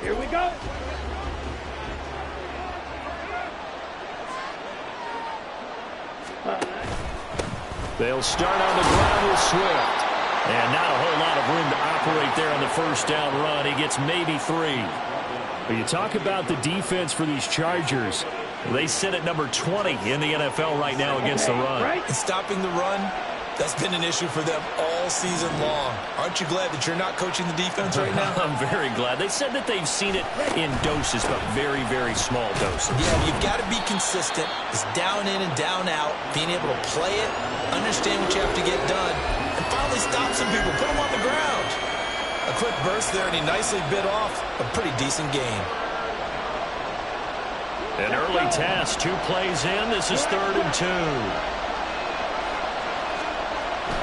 Here we go. They'll start on the ground with Swift. And not a whole lot of room to operate there on the first down run. He gets maybe 3. But you talk about the defense for these Chargers. They sit at number 20 in the NFL right now against the run. And stopping the run, that's been an issue for them all season long. Aren't you glad that you're not coaching the defense right now? I'm very glad. They said that they've seen it in doses, but very, very small doses. Yeah, you've got to be consistent. It's down in and down out, being able to play it, understand what you have to get done, and finally stop some people, put them on the ground. A quick burst there, and he nicely bit off a pretty decent gain. An early task, 2 plays in. This is 3rd and 2.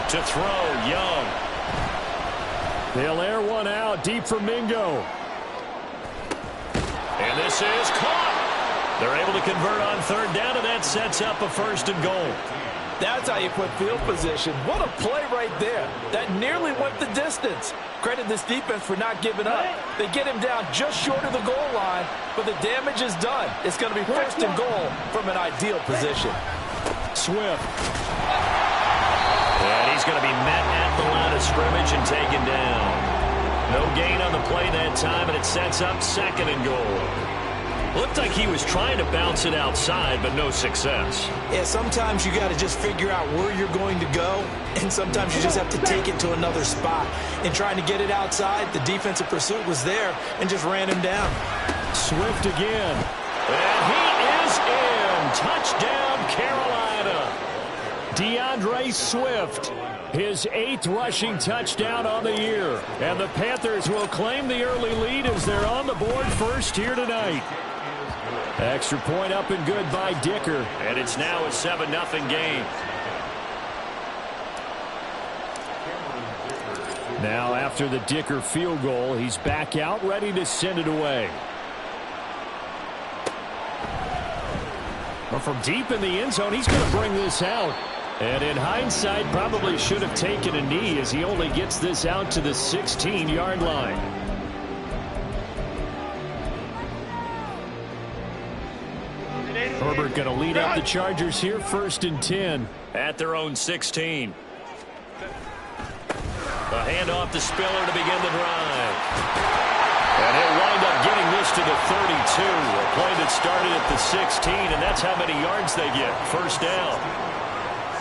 To throw, Young. They'll air one out deep for Mingo. And this is caught. They're able to convert on 3rd down, and that sets up a 1st and goal. That's how you put field position. What a play right there. That nearly went the distance. Credit this defense for not giving up. They get him down just short of the goal line, but the damage is done. It's going to be 1st and goal from an ideal position. Swift. And he's going to be met at the line of scrimmage and taken down. No gain on the play that time, and it sets up 2nd and goal. Looked like he was trying to bounce it outside, but no success. Yeah, sometimes you got to just figure out where you're going to go, and sometimes you just have to take it to another spot. In trying to get it outside, the defensive pursuit was there and just ran him down. Swift again. And he is in. Touchdown, Carolina. DeAndre Swift, his 8th rushing touchdown on the year. And the Panthers will claim the early lead as they're on the board first here tonight. Extra point up and good by Dicker. And it's now a 7-0 game. Now after the Dicker field goal, he's back out ready to send it away. But from deep in the end zone, he's going to bring this out. And in hindsight, probably should have taken a knee as he only gets this out to the 16-yard line. Herbert going to lead up the Chargers here, 1st and 10 at their own 16. A handoff to Spiller to begin the drive. And he'll wind up getting this to the 32. A play that started at the 16, and that's how many yards they get. 1st down.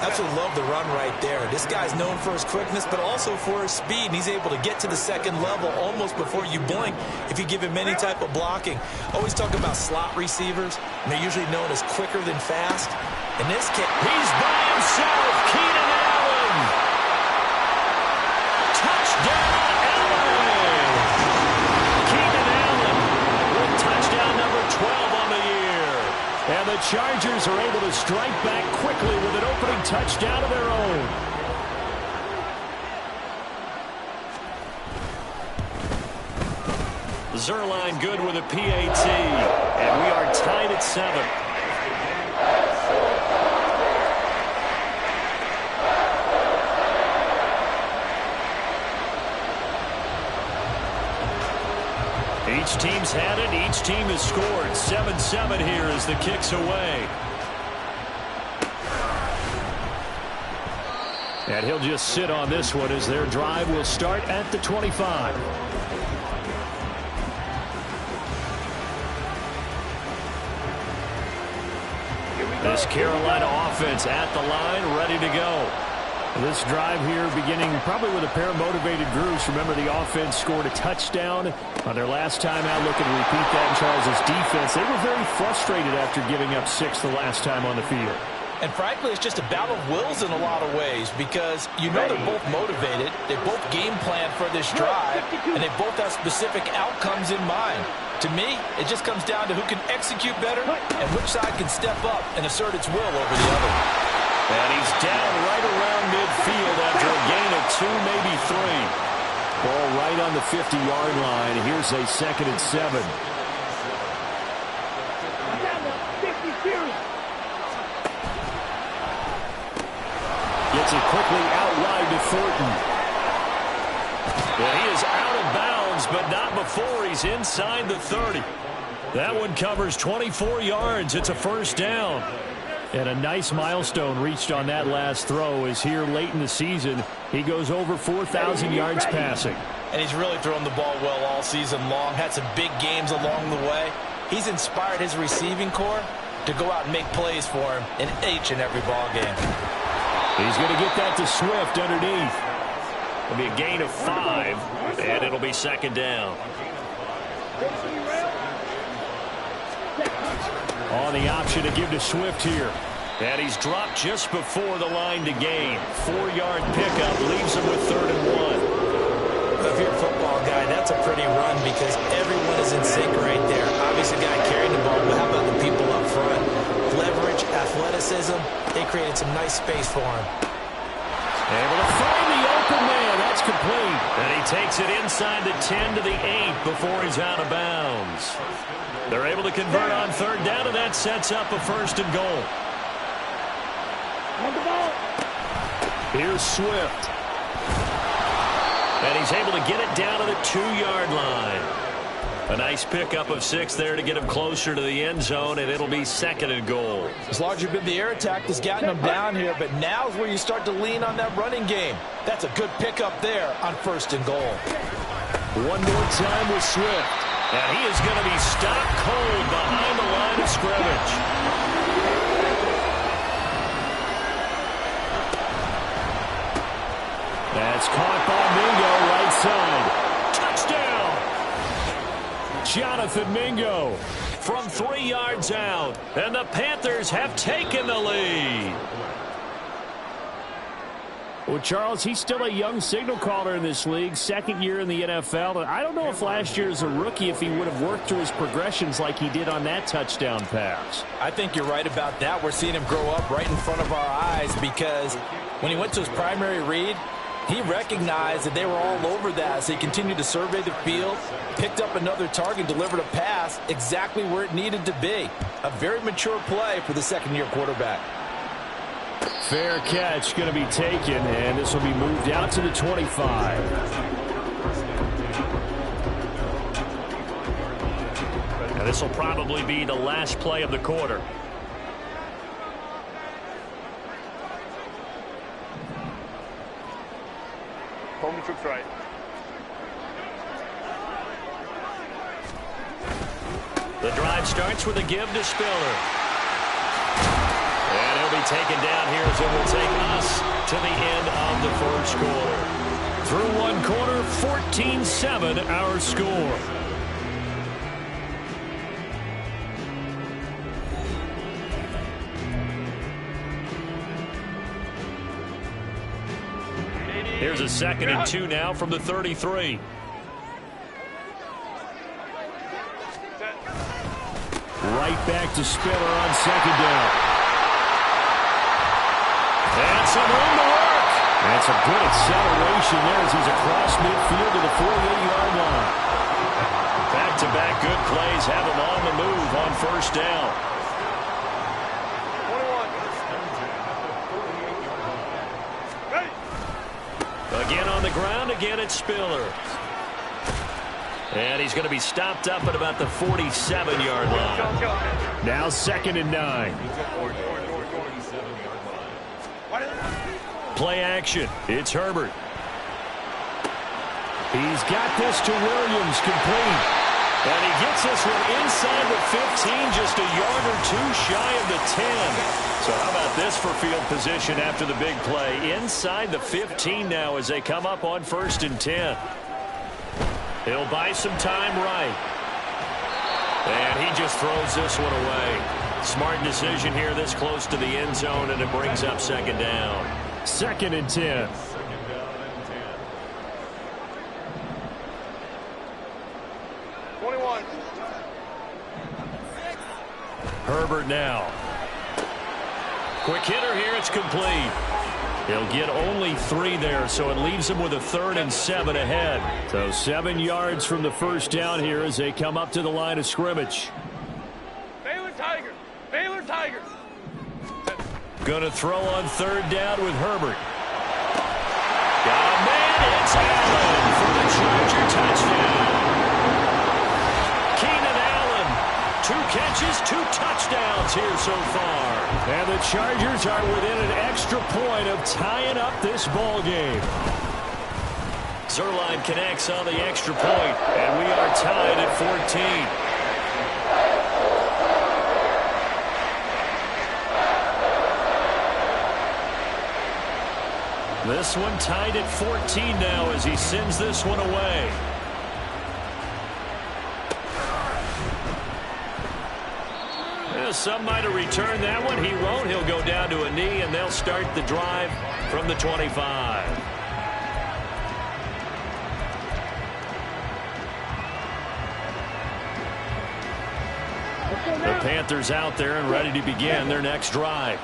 Absolutely love the run right there. This guy's known for his quickness, but also for his speed. And he's able to get to the 2nd level almost before you blink if you give him any type of blocking. Always talk about slot receivers, and they're usually known as quicker than fast. In this case, he's by himself. Keenan Allen. Touchdown, Allen. Keenan Allen with touchdown number 12 on the year. And the Chargers are able to strike back quickly with an opening touchdown of their own. Zerline good with a PAT. And we are tied at 7. Each team's had it. Each team has scored. 7-7 here as the kick's away. And he'll just sit on this one as their drive will start at the 25. This Carolina offense at the line, ready to go. This drive here beginning probably with a pair of motivated groups. Remember, the offense scored a touchdown on their last time out. Looking to repeat that in Charles' defense. They were very frustrated after giving up 6 the last time on the field. And frankly, it's just a battle of wills in a lot of ways because you know they're both motivated. They both game plan for this drive, and they both have specific outcomes in mind. To me, it just comes down to who can execute better and which side can step up and assert its will over the other. And he's down right around midfield after a gain of 2, maybe 3. Ball right on the 50-yard line. Here's a 2nd and 7. Gets it quickly out wide to Thornton. And he is out of bounds bounds, but not before he's inside the 30. That one covers 24 yards. It's a first down. And a nice milestone reached on that last throw is here late in the season. He goes over 4,000 yards passing. And he's really thrown the ball well all season long. Had some big games along the way. He's inspired his receiving corps to go out and make plays for him in each and every ball game. He's going to get that to Swift underneath. It'll be a gain of 5, and it'll be second down. On the option to give to Swift here. And he's dropped just before the line to gain. 4-yard pickup leaves him with 3rd and 1. If you're a football guy, that's a pretty run because everyone is in sync right there. Obviously, the guy carrying the ball, but how about the people up front? Leverage, athleticism, they created some nice space for him. Able to find the open man. That's complete. And he takes it inside the 10 to the 8 before he's out of bounds. They're able to convert on 3rd down, and that sets up a 1st and goal. Here's Swift. And he's able to get it down to the 2-yard line. A nice pickup of 6 there to get him closer to the end zone, and it'll be 2nd and goal. As larger been the air attack that's gotten him down here, but now is where you start to lean on that running game. That's a good pickup there on 1st and goal. One more time with Swift. And he is going to be stopped cold behind the line of scrimmage. That's caught by Mingo right side. Touchdown! Jonathan Mingo from 3 yards out. And the Panthers have taken the lead. Well, Charles, he's still a young signal caller in this league, 2nd year in the NFL. And I don't know if last year as a rookie if he would have worked through his progressions like he did on that touchdown pass. I think you're right about that. We're seeing him grow up right in front of our eyes because when he went to his primary read, he recognized that they were all over that, so he continued to survey the field, picked up another target, delivered a pass exactly where it needed to be. A very mature play for the 2nd-year quarterback. Fair catch going to be taken, and this will be moved out to the 25. Now this will probably be the last play of the quarter. Home troops right. The drive starts with a give to Spiller. And he'll be taken down here as it will take us to the end of the 1st quarter. Through 1 quarter, 14-7 our score. Here's a 2nd and 2 now from the 33. Right back to Spiller on 2nd down. And some room to work. That's a good acceleration there as he's across midfield to the 48-yard line. Back-to-back good plays have him on the move on 1st down. 21. Again on the ground, again it's Spiller. And he's going to be stopped up at about the 47-yard line. Now 2nd and 9. Play action. It's Herbert. He's got this to Williams, complete. And he gets this one inside the 15, just a yard or 2 shy of the 10. So how about this for field position after the big play? Inside the 15 now as they come up on 1st and 10. He'll buy some time right. And he just throws this one away. Smart decision here this close to the end zone, and it brings up 2nd down. 2nd and 10. Herbert now. Quick hitter here. It's complete. He'll get only 3 there, so it leaves him with a 3rd and 7 ahead. So 7 yards from the 1st down here as they come up to the line of scrimmage. Baylor Tigers. Baylor Tigers. Going to throw on 3rd down with Herbert. Got a man. It's Allen for the Charger touchdown. 2 catches, 2 touchdowns here so far. And the Chargers are within an extra point of tying up this ball game. Zerline connects on the extra point, and we are tied at 14. This one tied at 14 now as he sends this one away. Some might have returned that one. He won't. He'll go down to a knee, and they'll start the drive from the 25. The Panthers out there and ready to begin their next drive.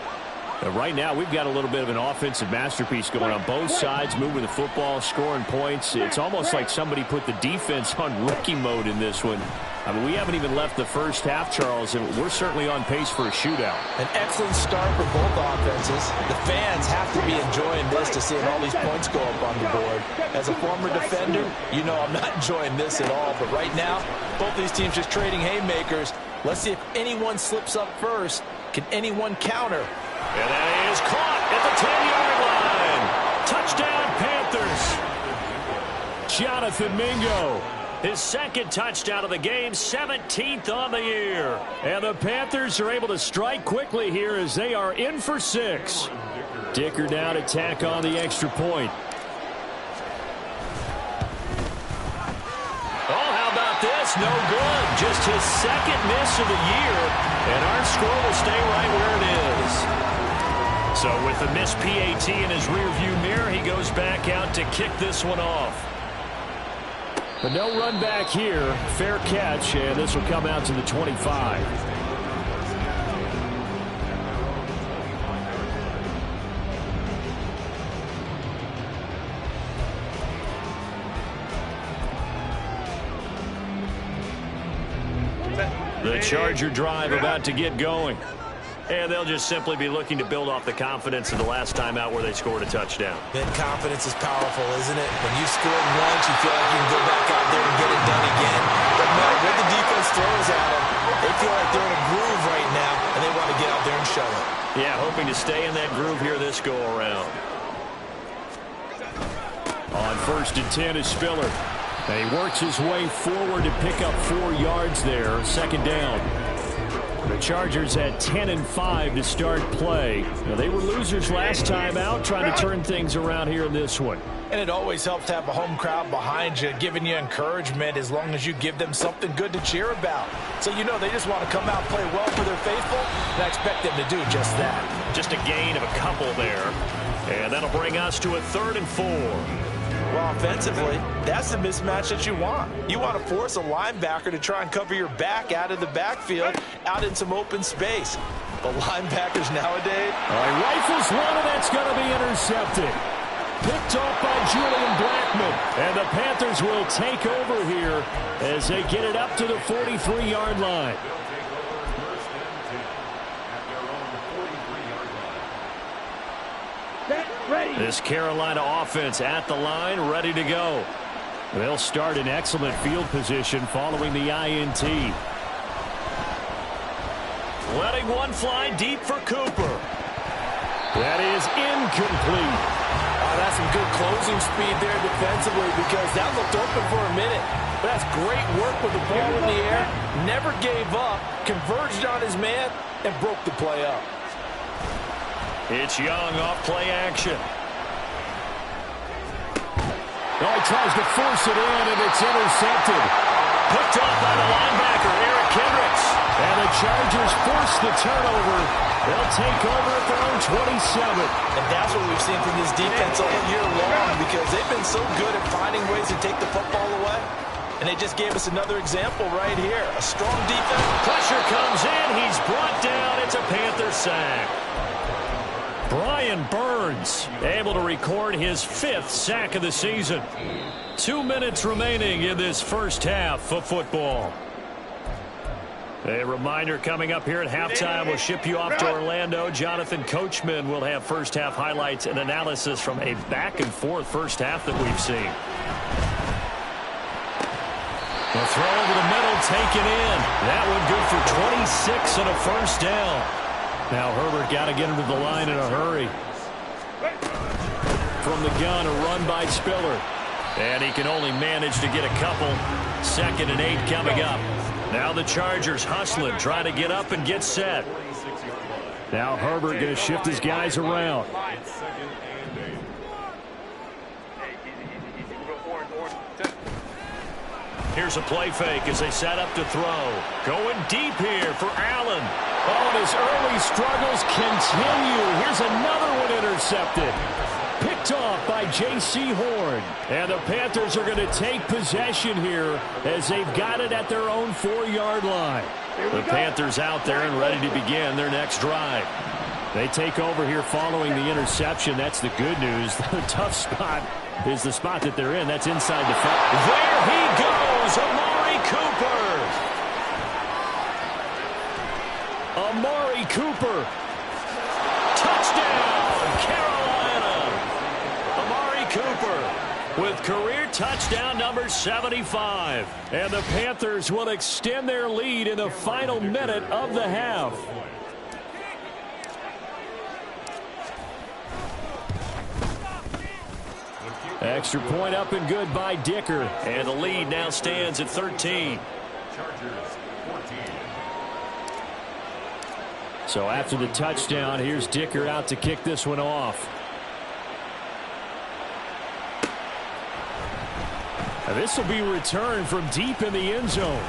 Right now, we've got a little bit of an offensive masterpiece going on both sides, moving the football, scoring points. It's almost like somebody put the defense on rookie mode in this one. I mean, we haven't even left the first half, Charles, and we're certainly on pace for a shootout. An excellent start for both offenses. The fans have to be enjoying this to see all these points go up on the board. As a former defender, you know I'm not enjoying this at all. But right now, both these teams just trading haymakers. Let's see if anyone slips up first. Can anyone counter? And that is caught at the 10-yard line. Touchdown, Panthers. Jonathan Mingo. His second touchdown of the game, 17th on the year. And the Panthers are able to strike quickly here as they are in for 6. Dicker now to tack on the extra point. Oh, how about this? No good. Just his second miss of the year. And our score will stay right where it is. So with the missed PAT in his rearview mirror, he goes back out to kick this one off. But no run back here. Fair catch, and this will come out to the 25. The Charger drive about to get going. And they'll just simply be looking to build off the confidence of the last time out where they scored a touchdown. Then confidence is powerful, isn't it? When you scored once, you feel like you can go back out there and get it done again. But no, what the defense throws at them, they feel like they're in a groove right now, and they want to get out there and show it. Yeah, hoping to stay in that groove here this go-around. On 1st and 10 is Spiller. And he works his way forward to pick up 4 yards there. 2nd down. The Chargers had 10-5 to start play. Now, they were losers last time out, trying to turn things around here in this one. And it always helps to have a home crowd behind you, giving you encouragement as long as you give them something good to cheer about. So you know they just want to come out and play well for their faithful, and I expect them to do just that. Just a gain of a couple there. And that'll bring us to a 3rd and 4. Well, offensively, that's the mismatch that you want. You want to force a linebacker to try and cover your back out of the backfield, out in some open space. But linebackers nowadays... Rifles one, and that's going to be intercepted. Picked off by Julian Blackman. And the Panthers will take over here as they get it up to the 43-yard line. This Carolina offense at the line, ready to go. They'll start in excellent field position following the INT. Letting one fly deep for Cooper. That is incomplete. That's some good closing speed there defensively because that looked open for a minute. But that's great work with the ball in the air. Never gave up, converged on his man, and broke the play up. It's Young off play action. Oh, he tries to force it in, and it's intercepted. Picked off by the linebacker, Eric Kendricks. And the Chargers force the turnover. They'll take over at their own 27. And that's what we've seen from this defense all year long because they've been so good at finding ways to take the football away. And they just gave us another example right here. A strong defense. Pressure comes in. He's brought down. It's a Panther sack. Brian Burns able to record his 5th sack of the season. 2 minutes remaining in this first half of football. A reminder coming up here at halftime. We'll ship you off to Orlando. Jonathan Coachman will have first half highlights and analysis from a back and forth first half that we've seen. The throw over the middle taken in. That one good for 26 and a first down. Now Herbert got to get him to the line in a hurry. From the gun, a run by Spiller. And he can only manage to get a couple. 2nd and 8 coming up. Now the Chargers hustling, trying to get up and get set. Now Herbert going to shift his guys around. Here's a play fake as they set up to throw. Going deep here for Allen. Oh, and his early struggles continue. Here's another one intercepted. Picked off by J.C. Horn. And the Panthers are going to take possession here as they've got it at their own 4-yard line. The Panthers out there and ready to begin their next drive. They take over here following the interception. That's the good news. The tough spot is the spot that they're in. That's inside the 5. There he goes, Amari Cooper. Amari Cooper. Touchdown, Carolina. Amari Cooper with career touchdown number 75. And the Panthers will extend their lead in the final minute of the half. Extra point up and good by Dicker. And the lead now stands at 13. So after the touchdown, here's Dicker out to kick this one off. Now this will be returned from deep in the end zone.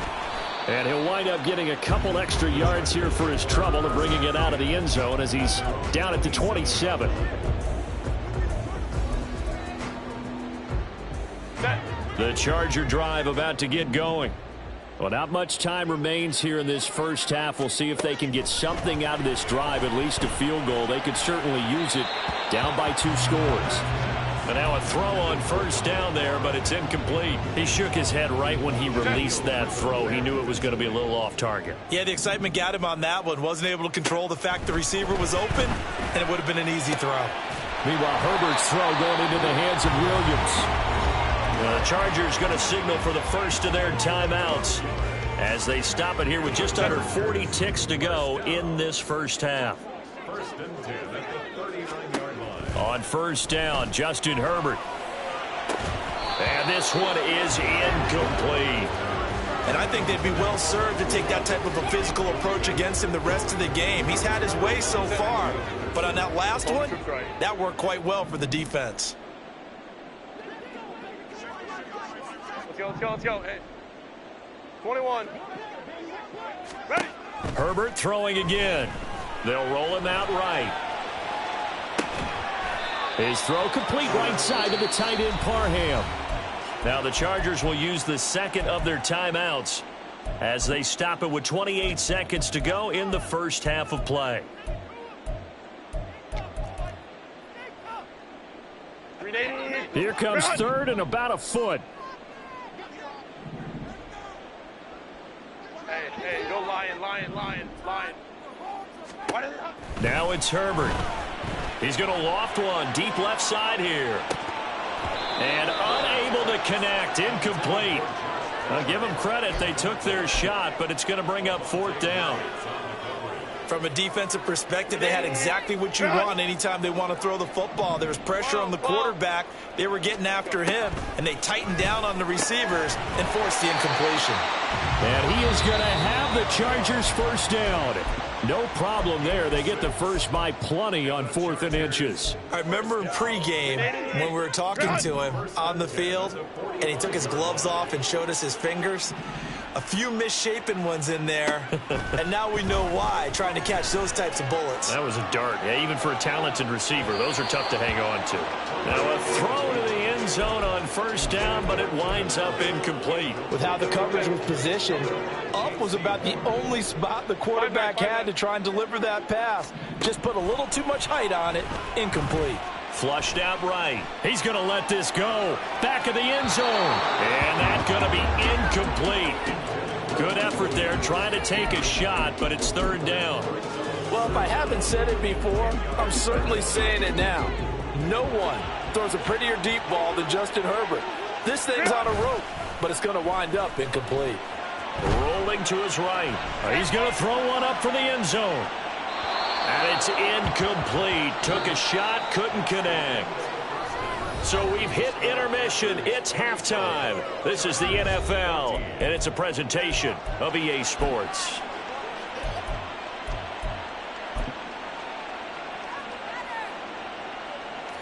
And he'll wind up getting a couple extra yards here for his trouble of bringing it out of the end zone as he's down at the 27. The Charger drive about to get going. Well, not much time remains here in this first half. We'll see if they can get something out of this drive, at least a field goal. They could certainly use it down by 2 scores. And now a throw on first down there, but it's incomplete. He shook his head right when he released that throw. He knew it was going to be a little off target. Yeah, the excitement got him on that one. Wasn't able to control the fact the receiver was open, and it would have been an easy throw. Meanwhile, Herbert's throw going into the hands of Williams. The Chargers going to signal for the first of their timeouts as they stop it here with just under 40 ticks to go in this first half. On first down, Justin Herbert. And this one is incomplete. And I think they'd be well served to take that type of a physical approach against him the rest of the game. He's had his way so far. But on that last one, that worked quite well for the defense. Let's go. Hey. 21. Ready. Herbert throwing again. They'll roll him out right. His throw complete right side to the tight end Parham. Now the Chargers will use the second of their timeouts as they stop it with 28 seconds to go in the first half of play. Here comes third and about a foot. Hey, go Lion. Now it's Herbert. He's going to loft one deep left side here. And unable to connect. Incomplete. I'll give them credit. They took their shot, but it's going to bring up 4th down. From a defensive perspective, they had exactly what you want anytime they want to throw the football. There was pressure on the quarterback. They were getting after him, and they tightened down on the receivers and forced the incompletion. And he is going to have the Chargers first down. No problem there. They get the first by plenty on 4th and inches. I remember in pregame when we were talking to him on the field, and he took his gloves off and showed us his fingers. A few misshapen ones in there, and now we know why, trying to catch those types of bullets. That was a dart. Yeah, even for a talented receiver, those are tough to hang on to. Now a throw to the end zone on first down, but it winds up incomplete. With how the coverage was positioned, up was about the only spot the quarterback had to try and deliver that pass. Just put a little too much height on it. Incomplete. Flushed out right. He's going to let this go. Back of the end zone. And that's going to be incomplete. Good effort there trying to take a shot, but it's 3rd down. Well, if I haven't said it before, I'm certainly saying it now. No one throws a prettier deep ball than Justin Herbert. This thing's on a rope, but it's going to wind up incomplete. Rolling to his right. He's going to throw one up for the end zone. And it's incomplete. Took a shot, couldn't connect. So we've hit intermission. It's halftime. This is the NFL, and it's a presentation of EA Sports.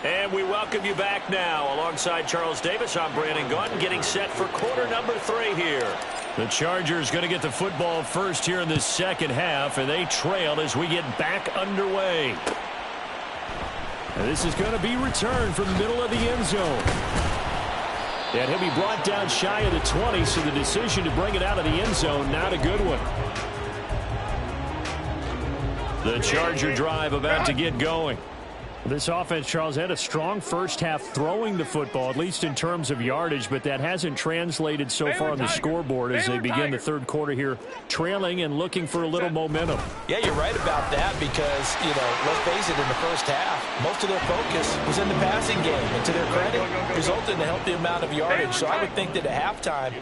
And we welcome you back now. Alongside Charles Davis, I'm Brandon Gaudin, getting set for quarter number 3 here. The Chargers going to get the football first here in this second half, and they trail as we get back underway. And this is going to be returned from the middle of the end zone. And he'll be brought down shy of the 20, so the decision to bring it out of the end zone, not a good one. The Charger drive about to get going. This offense, Charles, had a strong first half throwing the football, at least in terms of yardage, but that hasn't translated so far on the scoreboard as they begin the third quarter here, trailing and looking for a little momentum. Yeah, you're right about that because, let's face it, in the first half, most of their focus was in the passing game. And to their credit, resulted in a healthy amount of yardage. So I would think that at halftime,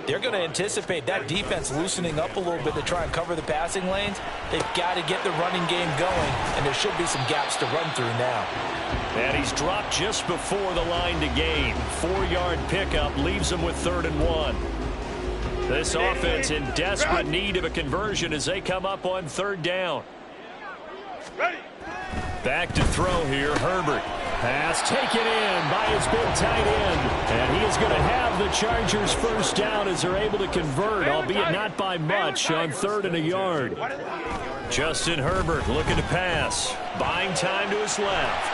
they're going to anticipate that defense loosening up a little bit to try and cover the passing lanes. They've got to get the running game going, and there should be some gaps to run through now. And he's dropped just before the line to gain. 4-yard pickup leaves him with 3rd and 1. This offense in desperate need of a conversion as they come up on 3rd down. Back to throw here, Herbert. Pass taken in by his big tight end. And he is going to have the Chargers first down as they're able to convert, albeit not by much, on 3rd and a yard. Justin Herbert looking to pass. Buying time to his left.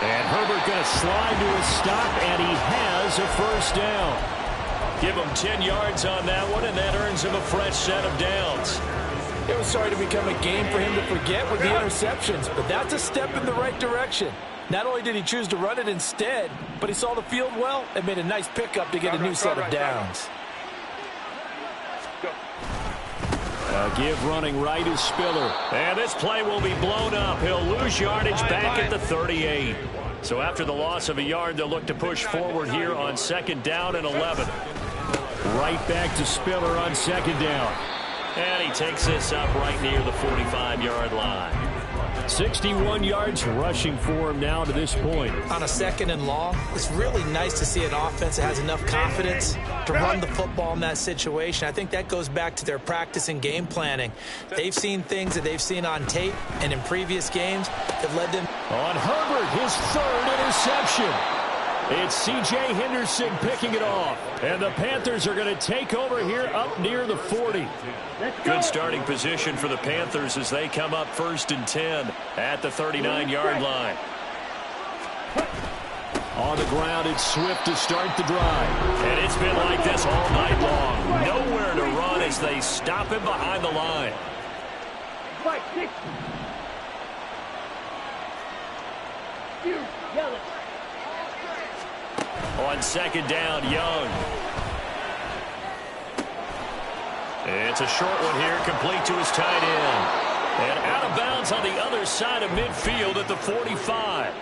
And Herbert going to slide to a stop, and he has a first down. Give him 10 yards on that one, and that earns him a fresh set of downs. It was starting to become a game for him to forget with the interceptions, but that's a step in the right direction. Not only did he choose to run it instead, but he saw the field well and made a nice pickup to get a new set of downs. Give running right is Spiller. And this play will be blown up. He'll lose yardage back at the 38. So after the loss of a yard, they'll look to push forward here on 2nd down and 11. Right back to Spiller on 2nd down. And he takes this up right near the 45-yard line. 61 yards rushing for him now to this point. On a 2nd and long, it's really nice to see an offense that has enough confidence to run the football in that situation. I think that goes back to their practice and game planning. They've seen things that they've seen on tape and in previous games that led them. On Herbert, his 3rd interception. It's C.J. Henderson picking it off. And the Panthers are going to take over here up near the 40. Good starting position for the Panthers as they come up 1st and 10 at the 39-yard line. On the ground, it's Swift to start the drive. And it's been like this all night long. Nowhere to run as they stop him behind the line. On 2nd down, Young. It's a short one here, complete to his tight end. And out of bounds on the other side of midfield at the 45.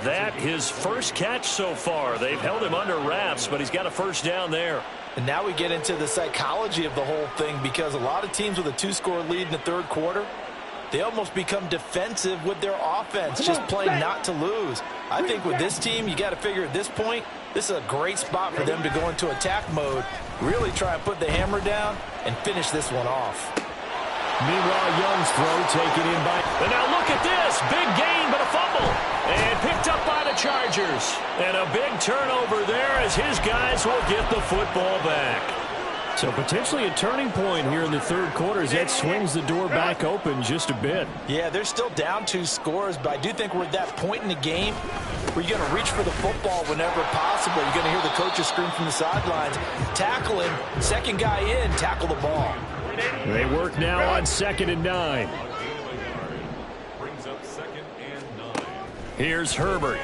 That his first catch so far. They've held him under wraps, but he's got a first down there. And now we get into the psychology of the whole thing, because a lot of teams with a 2-score lead in the 3rd quarter, they almost become defensive with their offense, just playing not to lose. I think with this team, you got to figure at this point, this is a great spot for them to go into attack mode, really try and put the hammer down and finish this one off. Meanwhile, Young's throw taken in by... And now look at this. Big gain, but a fumble. And picked up by the Chargers. And a big turnover there as his guys will get the football back. So potentially a turning point here in the 3rd quarter as that swings the door back open just a bit. Yeah, they're still down 2 scores, but I do think we're at that point in the game where you're going to reach for the football whenever possible. You're going to hear the coaches scream from the sidelines, tackle him, 2nd guy in, tackle the ball. They work now on 2nd and 9. Brings up 2nd and 9. Here's Herbert.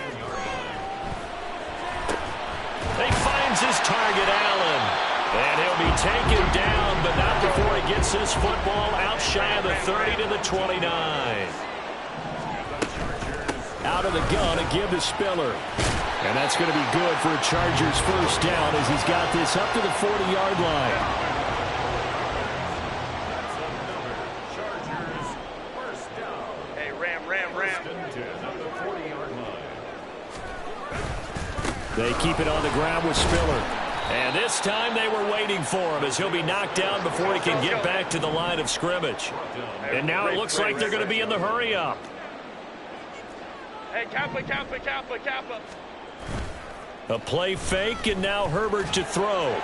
He finds his target, Allen. And he'll be taken down, but not before he gets his football out shy of the 30 to the 29. Out of the gun, a give to Spiller. And that's going to be good for a Chargers first down as he's got this up to the 40-yard line. They keep it on the ground with Spiller. And this time they were waiting for him as he'll be knocked down before he can get back to the line of scrimmage. And now it looks like they're going to be in the hurry-up. Hey, Kappa. A play fake, and now Herbert to throw.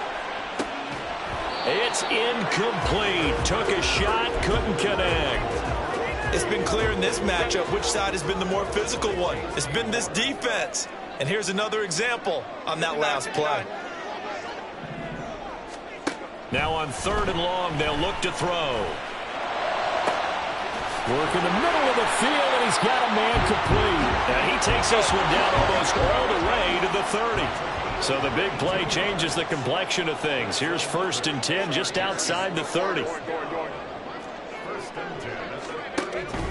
It's incomplete. Took a shot, couldn't connect. It's been clear in this matchup which side has been the more physical one. It's been this defense. And here's another example on that last play. Now on 3rd and long, they'll look to throw. Work in the middle of the field, and he's got a man complete. And he takes this one down almost all the way to the 30. So the big play changes the complexion of things. Here's 1st and 10 just outside the 30.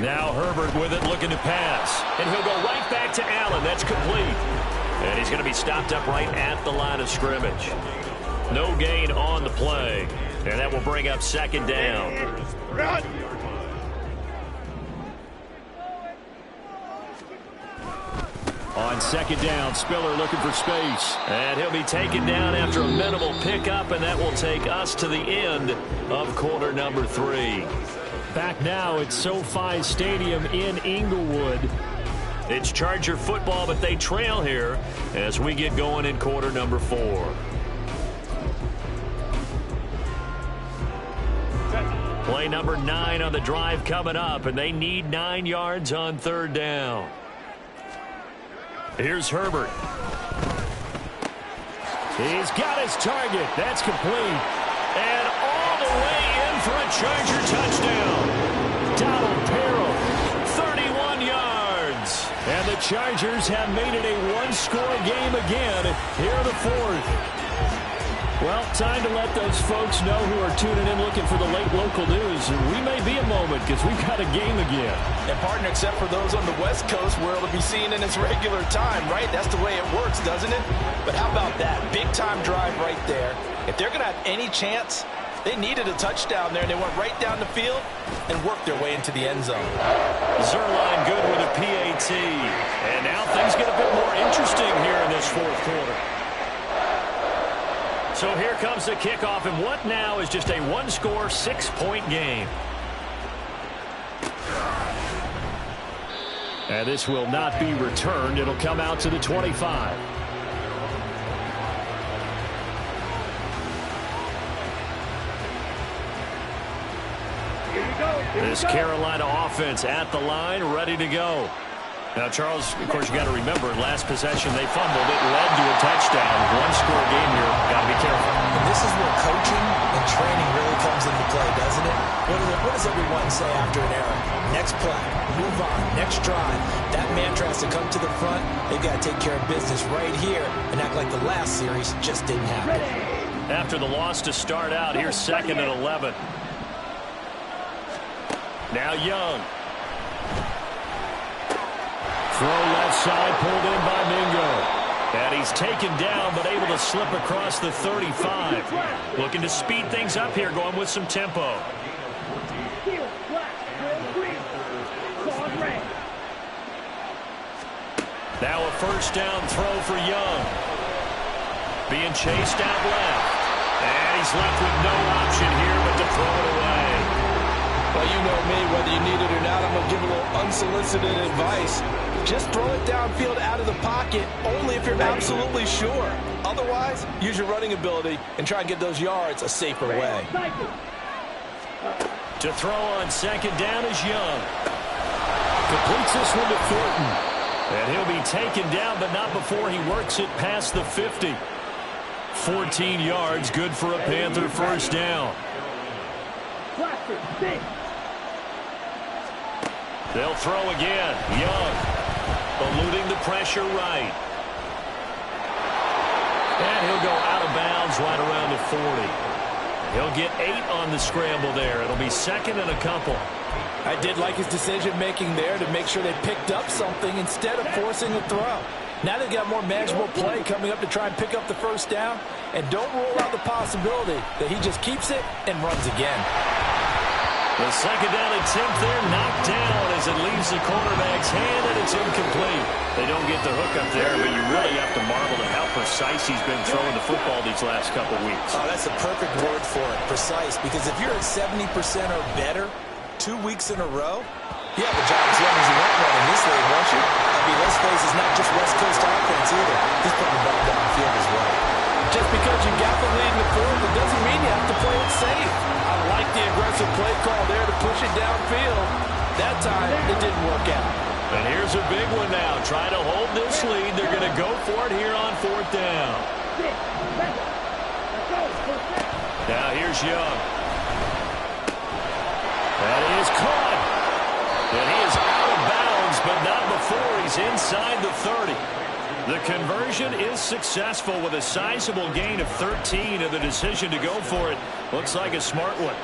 Now Herbert with it, looking to pass. And he'll go right back to Allen. That's complete. And he's going to be stopped up right at the line of scrimmage. No gain on the play. And that will bring up 2nd down. On 2nd down, Spiller looking for space. And he'll be taken down after a minimal pickup, and that will take us to the end of quarter number 3. Back now at SoFi Stadium in Inglewood. It's Charger football, but they trail here as we get going in quarter number 4. Play number 9 on the drive coming up, and they need 9 yards on 3rd down. Here's Herbert. He's got his target. That's complete. And all the way in for a Charger touchdown. Donald Parrow, 31 yards. And the Chargers have made it a one-score game again here in the 4th. Well, time to let those folks know who are tuning in looking for the late local news. We may be a moment because we've got a game again. And, partner, except for those on the West Coast where it'll be seen in its regular time, right? That's the way it works, doesn't it? But how about that? Big-time drive right there. If they're going to have any chance, they needed a touchdown there, and they went right down the field and worked their way into the end zone. Zuerlein good with a PAT. And now things get a bit more interesting here in this 4th quarter. So here comes the kickoff, and what now is just a one-score, 6-point game. And this will not be returned. It'll come out to the 25. This Carolina offense at the line, ready to go. Now, Charles, of course, you got to remember, last possession they fumbled. It led to a touchdown. One-score game here. Got to be careful. And this is where coaching and training really comes into play, doesn't it? What does everyone say after an error? Next play, move on, next drive. That mantra has to come to the front. They've got to take care of business right here and act like the last series just didn't happen. After the loss to start out, here's 2nd and 11. Now Young. Throw left side, pulled in by Mingo. And he's taken down, but able to slip across the 35. Looking to speed things up here, going with some tempo. Now a 1st down throw for Young. Being chased out left. And he's left with no option here but to throw it away. Well, you know me, whether you need it or not, I'm going to give a little unsolicited advice. Just throw it downfield out of the pocket, only if you're absolutely sure. Otherwise, use your running ability and try and get those yards a safer way. To throw on 2nd down is Young. Completes this one to Thornton. And he'll be taken down, but not before he works it past the 50. 14 yards, good for a Panther 1st down. They'll throw again. Young eluding the pressure right. And he'll go out of bounds right around the 40. He'll get 8 on the scramble there. It'll be 2nd and a couple. I did like his decision-making there to make sure they picked up something instead of forcing a throw. Now they've got more manageable play coming up to try and pick up the 1st down. And don't rule out the possibility that he just keeps it and runs again. The second down attempt there knocked down as it leaves the quarterback's hand, and it's incomplete. They don't get the hook up there, but you really have to marvel at how precise he's been throwing the football these last couple weeks. Oh, that's the perfect word for it, precise, because if you're at 70% or better 2 weeks in a row, you have a job as long as you want one in this league, won't you? I mean, let's face it's not just West Coast offense either. He's putting the ball downfield as well. Just because you got the lead in the fourth, it doesn't mean you have to play it safe. I like the aggressive play call there to push it downfield. That time, it didn't work out. And here's a big one now. Trying to hold this lead. They're going to go for it here on fourth down. Now here's Young. That is caught. And he is out of bounds, but not before he's inside the 30. The conversion is successful with a sizable gain of 13, and the decision to go for it looks like a smart one.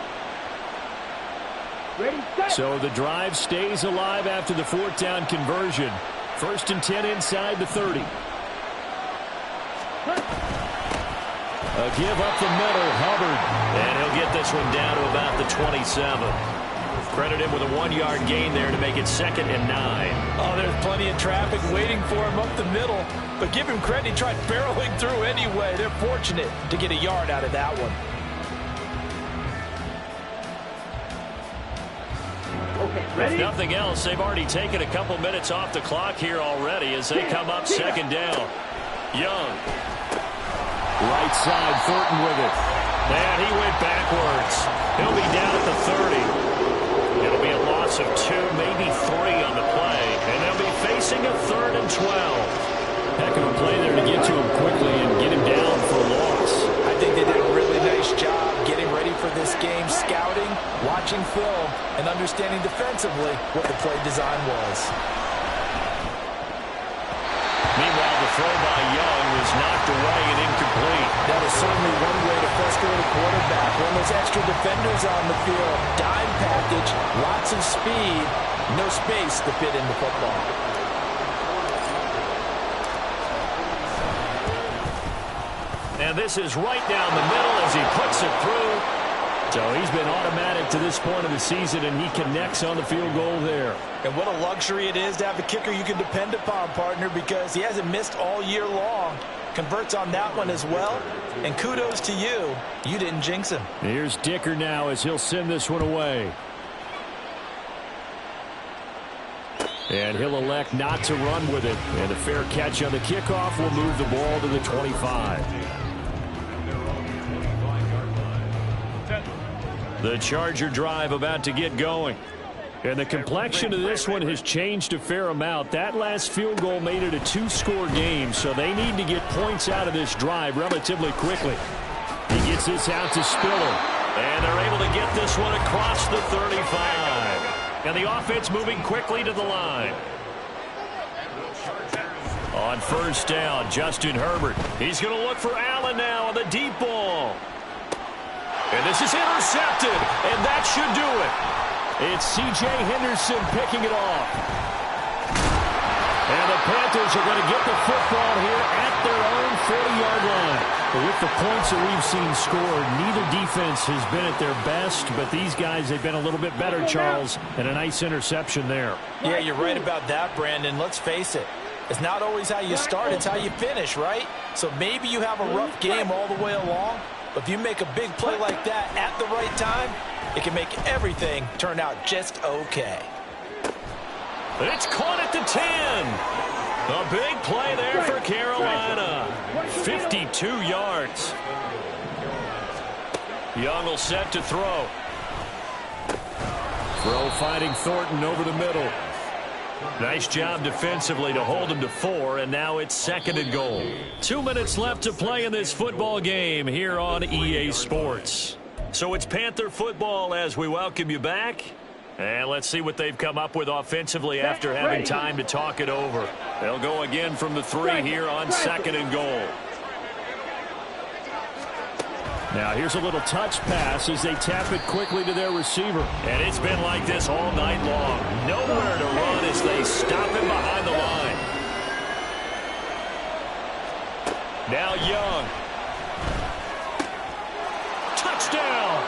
So the drive stays alive after the fourth down conversion. 1st and 10 inside the 30. A give up the middle, Hubbard. And he'll get this one down to about the 27. Credit him with a 1-yard gain there to make it 2nd and 9. Oh, there's plenty of traffic waiting for him up the middle. But give him credit, he tried barreling through anyway. They're fortunate to get a yard out of that one. If nothing else, they've already taken a couple minutes off the clock here already as they come up 2nd down. Young. Right side, Thornton with it. And he went backwards. He'll be down at the 30. It'll be a loss of 2, maybe 3 on the play. And they'll be facing a 3rd and 12. Heck of a play there to get to him quickly and get him down for a loss. I think they did a really nice job getting ready for this game, scouting, watching film, and understanding defensively what the play design was. Meanwhile, the throw by Young was knocked away and incomplete. That is certainly one way to frustrate a quarterback. When there's extra defenders on the field, dime package, lots of speed, no space to fit into football. And this is right down the middle as he puts it through. So he's been automatic to this point of the season, and he connects on the field goal there. And what a luxury it is to have a kicker you can depend upon, partner, because he hasn't missed all year long. Converts on that one as well. And kudos to you. You didn't jinx him. Here's Dicker now as he'll send this one away. And he'll elect not to run with it. And a fair catch on the kickoff will move the ball to the 25. The Charger drive about to get going. And the complexion of this one has changed a fair amount. That last field goal made it a 2-score game, so they need to get points out of this drive relatively quickly. He gets this out to Spiller. And they're able to get this one across the 35. And the offense moving quickly to the line. On 1st down, Justin Herbert. He's going to look for Allen now on the deep ball. And this is intercepted, and that should do it. It's C.J. Henderson picking it off. And the Panthers are going to get the football here at their own 40-yard line. But with the points that we've seen scored, neither defense has been at their best, but these guys, they've been a little bit better, Charles, and a nice interception there. Yeah, you're right about that, Brandon. Let's face it. It's not always how you start, it's how you finish, right? So maybe you have a rough game all the way along, but if you make a big play like that at the right time, it can make everything turn out just okay. It's caught at the 10. A big play there for Carolina. 52 yards. Young will set to throw. Throw finding Thornton over the middle. Nice job defensively to hold him to 4, and now it's 2nd and goal. 2 minutes left to play in this football game here on EA Sports. So it's Panther football as we welcome you back. And let's see what they've come up with offensively after having time to talk it over. They'll go again from the 3 here on 2nd and goal. Now here's a little touch pass as they tap it quickly to their receiver. And it's been like this all night long. Nowhere to run as they stop him behind the line. Now Young. Touchdown!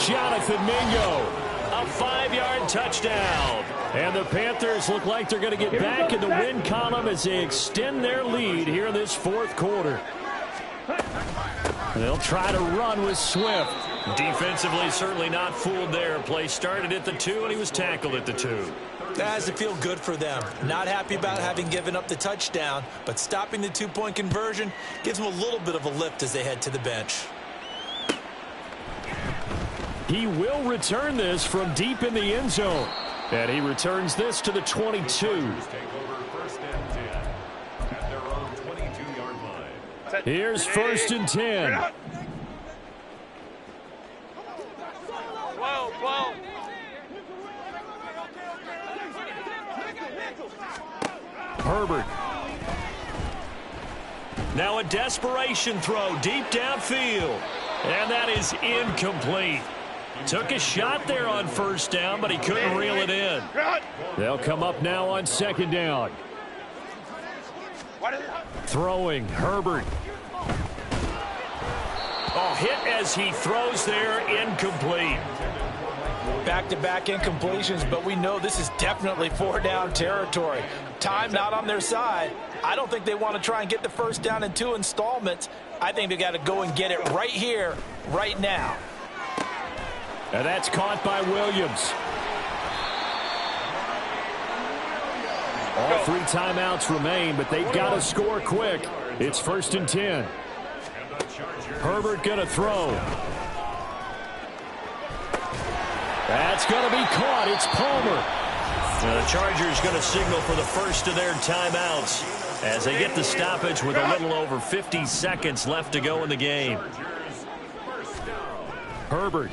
Jonathan Mingo. A 5-yard touchdown. And the Panthers look like they're going to get back in the win column as they extend their lead here in this fourth quarter. They'll try to run with Swift. Defensively, certainly not fooled there. Play started at the 2, and he was tackled at the 2. That has to feel good for them. Not happy about having given up the touchdown, but stopping the 2-point conversion gives them a little bit of a lift as they head to the bench. He will return this from deep in the end zone. And he returns this to the 22. Take over 1st and 10 at their own 22-yard line. Here's 1st and 10. 12. Herbert. Now a desperation throw deep downfield. And that is incomplete. Took a shot there on 1st down, but he couldn't reel it in. They'll come up now on 2nd down. Throwing, Herbert. Oh, hit as he throws there, incomplete. Back-to-back incompletions, but we know this is definitely 4-down territory. Time not on their side. I don't think they want to try and get the 1st down in 2 installments. I think they got to go and get it right here, right now. And that's caught by Williams. All 3 timeouts remain, but they've got to score quick. It's 1st and 10. Herbert going to throw. That's going to be caught. It's Palmer. The Chargers going to signal for the first of their timeouts as they get the stoppage with a little over 50 seconds left to go in the game. Herbert.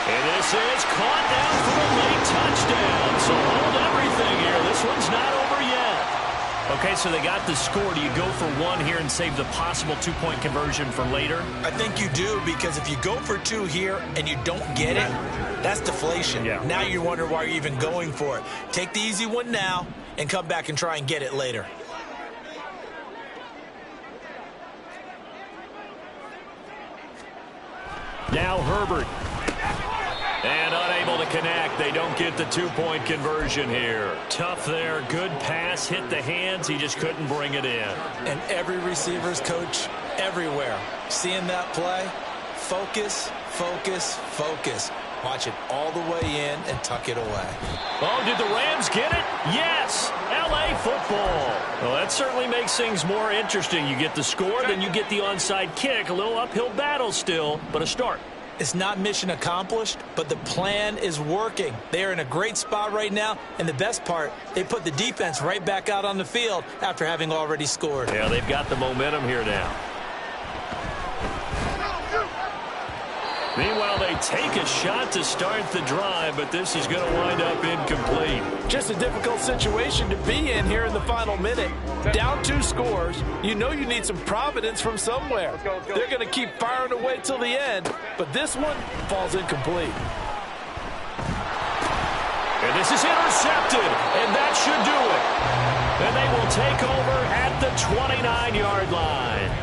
And this is caught down for a late touchdown. So hold everything here. This one's not over yet. Okay, so they got the score. Do you go for 1 here and save the possible 2-point conversion for later? I think you do, because if you go for 2 here and you don't get it, that's deflation. Yeah. Now you wonder why you're even going for it. Take the easy one now and come back and try and get it later. Now Herbert. And unable to connect. They don't get the 2-point conversion here. Tough there. Good pass. Hit the hands. He just couldn't bring it in. And every receiver's coach everywhere, seeing that play, focus, focus, focus. Watch it all the way in and tuck it away. Oh, did the Rams get it? Yes! LA football. Well, that certainly makes things more interesting. You get the score, then you get the onside kick. A little uphill battle still, but a start. It's not mission accomplished, but the plan is working. They are in a great spot right now, and the best part, they put the defense right back out on the field after having already scored. Yeah, they've got the momentum here now. Meanwhile, they take a shot to start the drive, but this is going to wind up incomplete. Just a difficult situation to be in here in the final minute. Down 2 scores. You know you need some providence from somewhere. They're going to keep firing away till the end, but this one falls incomplete. And this is intercepted, and that should do it. And they will take over at the 29-yard line.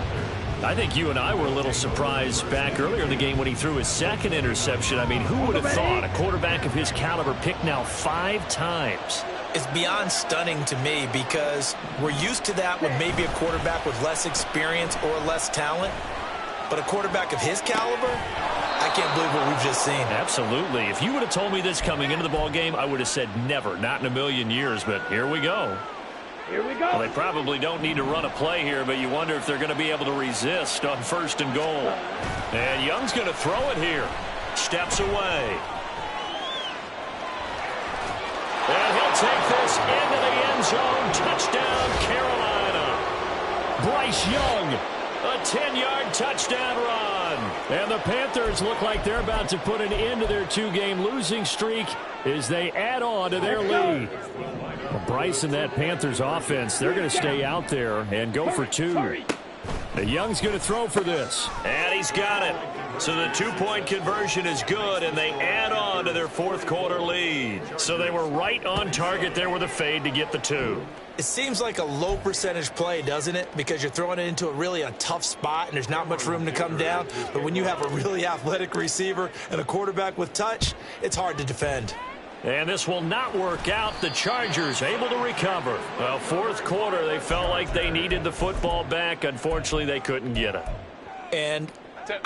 I think you and I were a little surprised back earlier in the game when he threw his 2nd interception. I mean, who would have thought a quarterback of his caliber picked now 5 times? It's beyond stunning to me, because we're used to that with maybe a quarterback with less experience or less talent. But a quarterback of his caliber, I can't believe what we've just seen. Absolutely. If you would have told me this coming into the ball game, I would have said never, not in a million years. But here we go. Here we go. Well, they probably don't need to run a play here, but you wonder if they're going to be able to resist on 1st and goal. And Young's going to throw it here. Steps away. And he'll take this into the end zone. Touchdown, Carolina. Bryce Young. A 10-yard touchdown run. And the Panthers look like they're about to put an end to their 2-game losing streak as they add on to their lead. Well, Bryce and that Panthers offense, they're going to stay out there and go for 2. Young's going to throw for this. And he's got it. So the two-point conversion is good, and they add on to their fourth quarter lead. So they were right on target there with a fade to get the two. It seems like a low percentage play, doesn't it? Because you're throwing it into a tough spot and there's not much room to come down. But when you have a really athletic receiver and a quarterback with touch, it's hard to defend. And this will not work out. The Chargers able to recover. Well, fourth quarter, they felt like they needed the football back. Unfortunately, they couldn't get it. And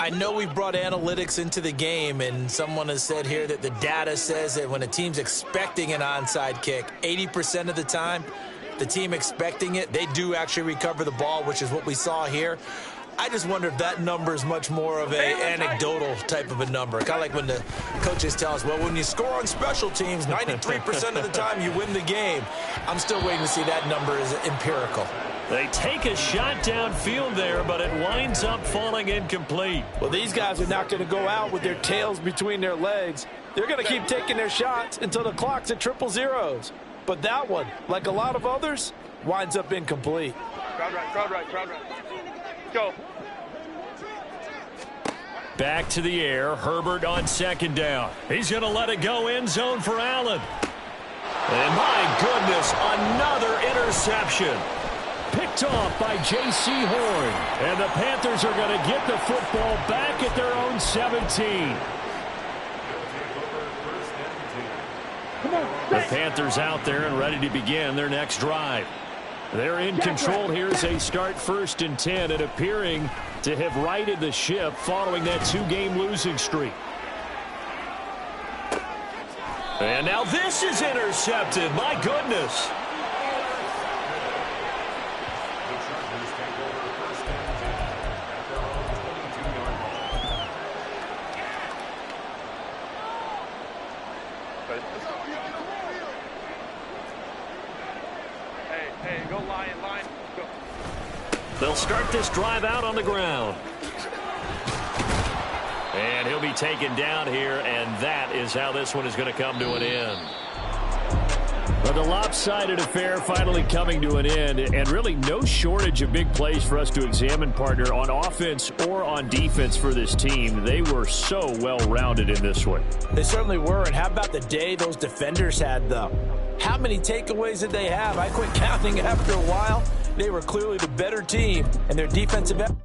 I know we brought analytics into the game, and someone has said here that the data says that when a team's expecting an onside kick, 80% of the time, the team expecting it, they do actually recover the ball, which is what we saw here. I just wonder if that number is much more of an anecdotal type of a number. Kind of like when the coaches tell us, well, when you score on special teams, 93% of the time you win the game. I'm still waiting to see that number is empirical. They take a shot downfield there, but it winds up falling incomplete. Well, these guys are not going to go out with their tails between their legs. They're going to keep taking their shots until the clock's at 000. But that one, like a lot of others, winds up incomplete. Crowd right. Go. Back to the air. Herbert on second down. He's going to let it go end zone for Allen. And my goodness, another interception. Picked off by J.C. Horn. And the Panthers are going to get the football back at their own 17. The Panthers out there and ready to begin their next drive. They're in control here as they start 1st and 10 and appearing to have righted the ship following that 2-game losing streak. And now this is intercepted. My goodness. Hey, go line. Go. They'll start this drive out on the ground. And he'll be taken down here, and that is how this one is going to come to an end. Well, the lopsided affair finally coming to an end, and really no shortage of big plays for us to examine, partner, on offense or on defense for this team. They were so well-rounded in this one. They certainly were, and how about the day those defenders had, though? How many takeaways did they have? I quit counting after a while. They were clearly the better team, and their defensive effort